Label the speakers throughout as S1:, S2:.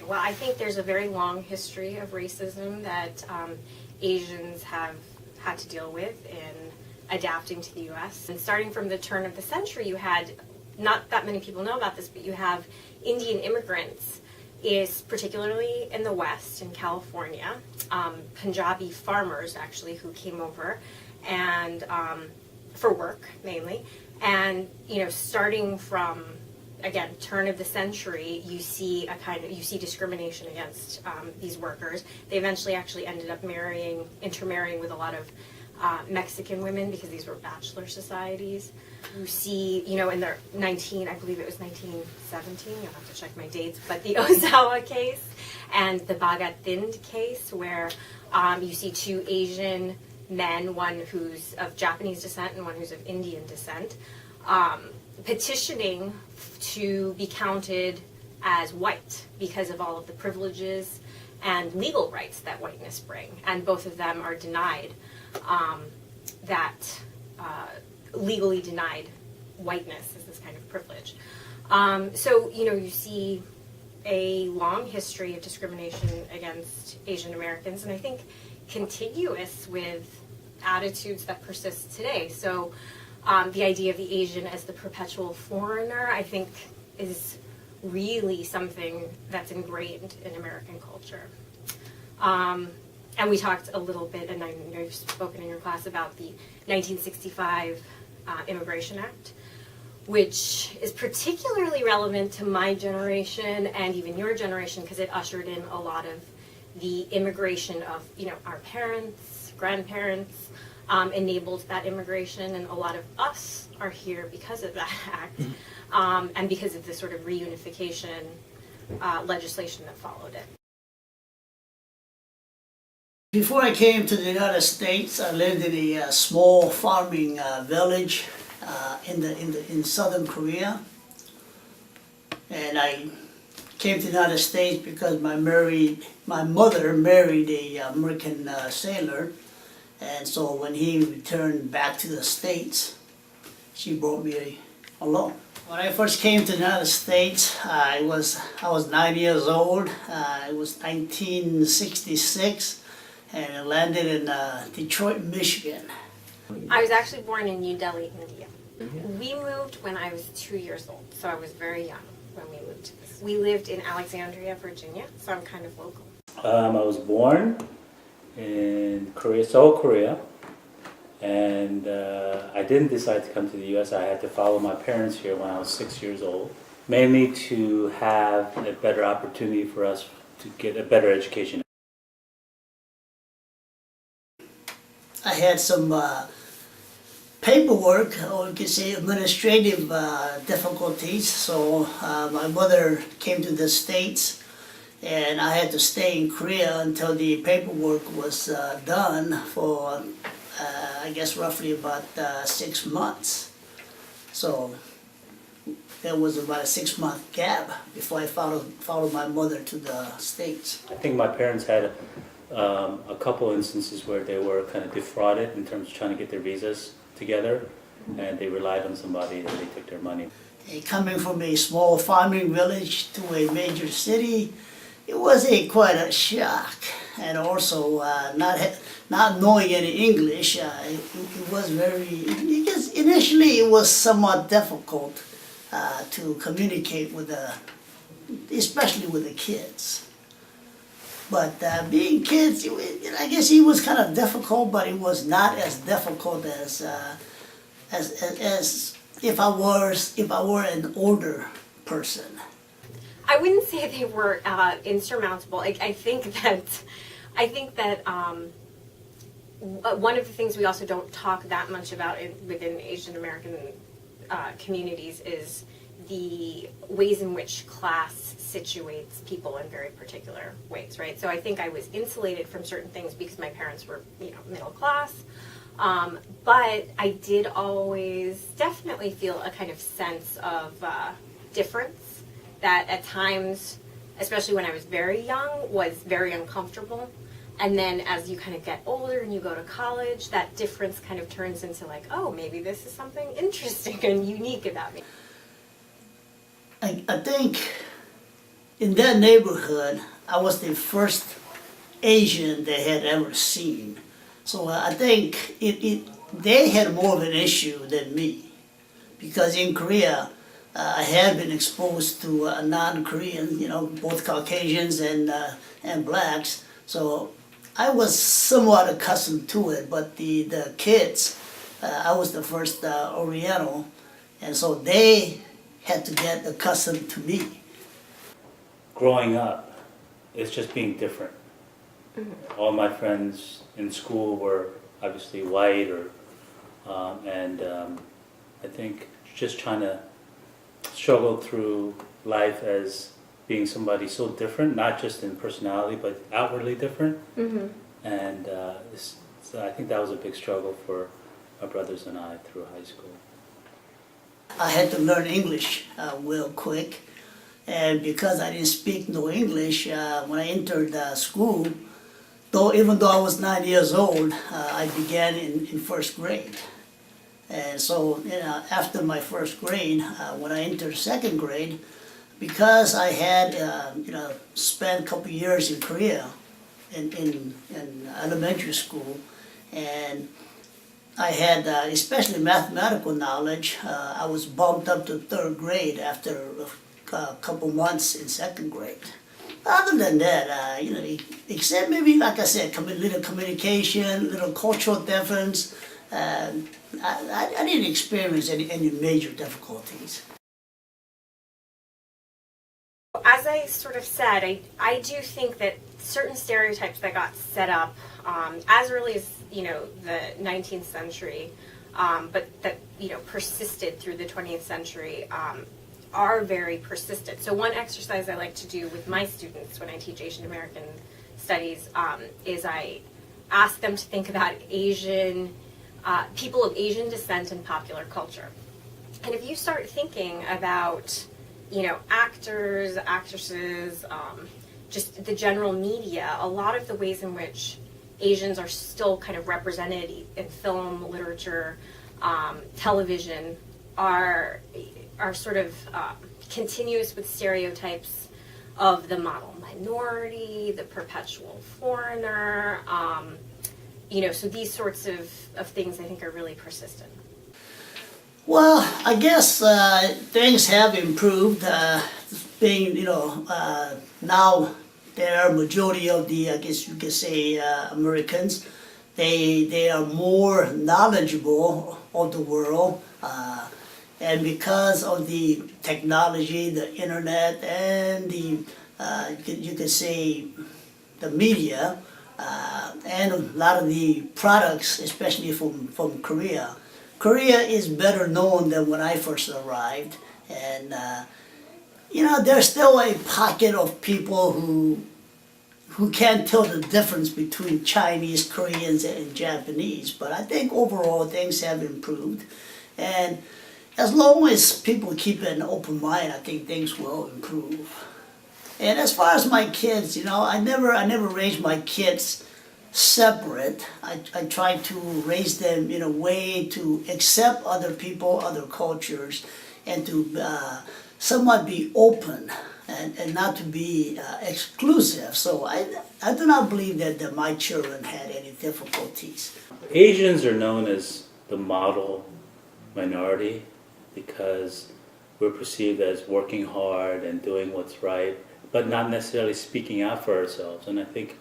S1: Well, I think there's a very long history of racism that Asians have had to deal with in adapting to the U.S. And starting from the turn of the century, you had, not that many people know about this, but you have Indian immigrants, is particularly in the West, in California, Punjabi farmers actually who came over and for work mainly, and starting from again turn of the century, you see discrimination against these workers. They eventually actually ended up intermarrying with a lot of Mexican women because these were bachelor societies. You see, in the I believe it was 1917, you'll have to check my dates, but the Ozawa case and the Bhagat Thind case where you see two Asian men, one who's of Japanese descent and one who's of Indian descent, petitioning to be counted as white because of all of the privileges and legal rights that whiteness bring. And both of them are denied legally denied whiteness as this kind of privilege. So, you see a long history of discrimination against Asian Americans, and I think contiguous with attitudes that persist today. So the idea of the Asian as the perpetual foreigner, I think, is really something that's ingrained in American culture. And we talked a little bit, and I know you've spoken in your class about the 1965 Immigration Act, which is particularly relevant to my generation and even your generation because it ushered in a lot of the immigration of our parents, grandparents, enabled that immigration, and a lot of us are here because of that act and because of the sort of reunification legislation that followed it.
S2: Before I came to the United States, I lived in a small farming village in southern Korea, and I came to the United States because my mother married a American sailor, and so when he returned back to the States, she brought me along. When I first came to the United States, I was 9 years old. It was 1966. And I landed in Detroit, Michigan.
S1: I was actually born in New Delhi, India. We moved when I was 2 years old, so I was very young when we moved to this. We lived in Alexandria, Virginia, so I'm kind of local.
S3: I was born in Seoul, Korea, and I didn't decide to come to the U.S. I had to follow my parents here when I was 6 years old, mainly to have a better opportunity for us to get a better education.
S2: I had some paperwork, or you could say administrative difficulties, so my mother came to the States and I had to stay in Korea until the paperwork was done for I guess roughly about 6 months. So there was about a 6-month gap before I followed my mother to the States.
S3: I think my parents had a couple instances where they were kind of defrauded in terms of trying to get their visas together, and they relied on somebody that they took their money.
S2: Coming from a small farming village to a major city, it was quite a shock, and also not knowing any English, it was because initially it was somewhat difficult to communicate with especially with the kids. But being kids, I guess it was kind of difficult, but it was not as difficult as if I were an older person.
S1: I wouldn't say they were insurmountable. I think that one of the things we also don't talk that much about within Asian American communities is the ways in which class situates people in very particular ways, right? So I think I was insulated from certain things because my parents were, middle class. But I did always definitely feel a kind of sense of difference that at times, especially when I was very young, was very uncomfortable. And then as you kind of get older and you go to college, that difference kind of turns into like, oh, maybe this is something interesting and unique about me.
S2: I think in that neighborhood, I was the first Asian they had ever seen. So I think they had more of an issue than me, because in Korea, I had been exposed to non-Koreans, both Caucasians and blacks. So I was somewhat accustomed to it, but the kids, I was the first Oriental, and so they had to get accustomed to me.
S3: Growing up, it's just being different. All my friends in school were obviously white, and I think just trying to struggle through life as being somebody so different, not just in personality, but outwardly different. And so I think that was a big struggle for my brothers and I through high school.
S2: I had to learn English real quick, and because I didn't speak no English, when I entered school, even though I was 9 years old, I began in first grade. And so, after my first grade, when I entered second grade, because I had, spent a couple years in Korea, in elementary school, and I had, especially mathematical knowledge, I was bumped up to third grade after a couple months in second grade. Other than that, except maybe, like I said, little communication, little cultural difference, I didn't experience any major difficulties.
S1: As I sort of said, I do think that certain stereotypes that got set up as early as the 19th century, but that persisted through the 20th century, are very persistent. So one exercise I like to do with my students when I teach Asian American studies is I ask them to think about people of Asian descent in popular culture. And if you start thinking about actors, actresses, just the general media, a lot of the ways in which Asians are still kind of represented in film, literature, television are sort of continuous with stereotypes of the model minority, the perpetual foreigner, so these sorts of things I think are really persistent.
S2: Well, I guess things have improved. Now there are majority of the, I guess you could say, Americans. They are more knowledgeable of the world, and because of the technology, the internet, and you could say the media, and a lot of the products, especially from Korea. Korea is better known than when I first arrived, and there's still a pocket of people who can't tell the difference between Chinese, Koreans, and Japanese. But I think overall things have improved, and as long as people keep an open mind, I think things will improve. And as far as my kids, I never raised my kids separate. I try to raise them in a way to accept other people, other cultures, and to somewhat be open and not to be exclusive. So I do not believe that my children had any difficulties.
S3: Asians are known as the model minority because we're perceived as working hard and doing what's right, but not necessarily speaking out for ourselves. And I think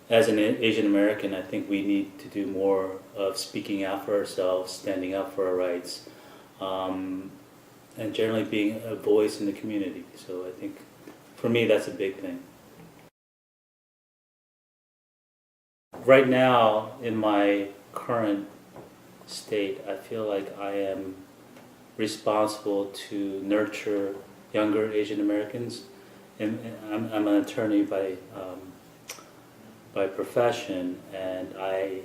S3: as an Asian American, I think we need to do more of speaking out for ourselves, standing up for our rights, and generally being a voice in the community. So I think for me that's a big thing. Right now, in my current state, I feel like I am responsible to nurture younger Asian Americans. And I'm an attorney by profession, and I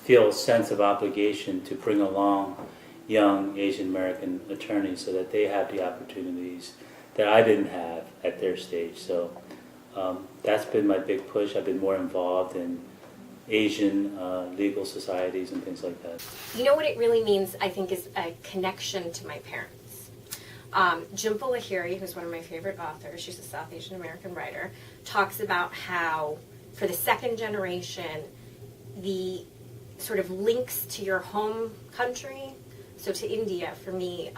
S3: feel a sense of obligation to bring along young Asian American attorneys so that they have the opportunities that I didn't have at their stage. So that's been my big push. I've been more involved in Asian legal societies and things like that.
S1: You know what it really means, I think, is a connection to my parents. Jhumpa Lahiri, who's one of my favorite authors, she's a South Asian American writer, talks about how for the second generation, the sort of links to your home country, so to India for me,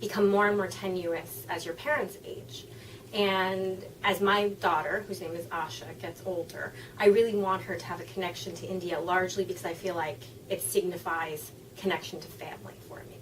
S1: become more and more tenuous as your parents age. And as my daughter, whose name is Asha, gets older, I really want her to have a connection to India, largely because I feel like it signifies connection to family for me.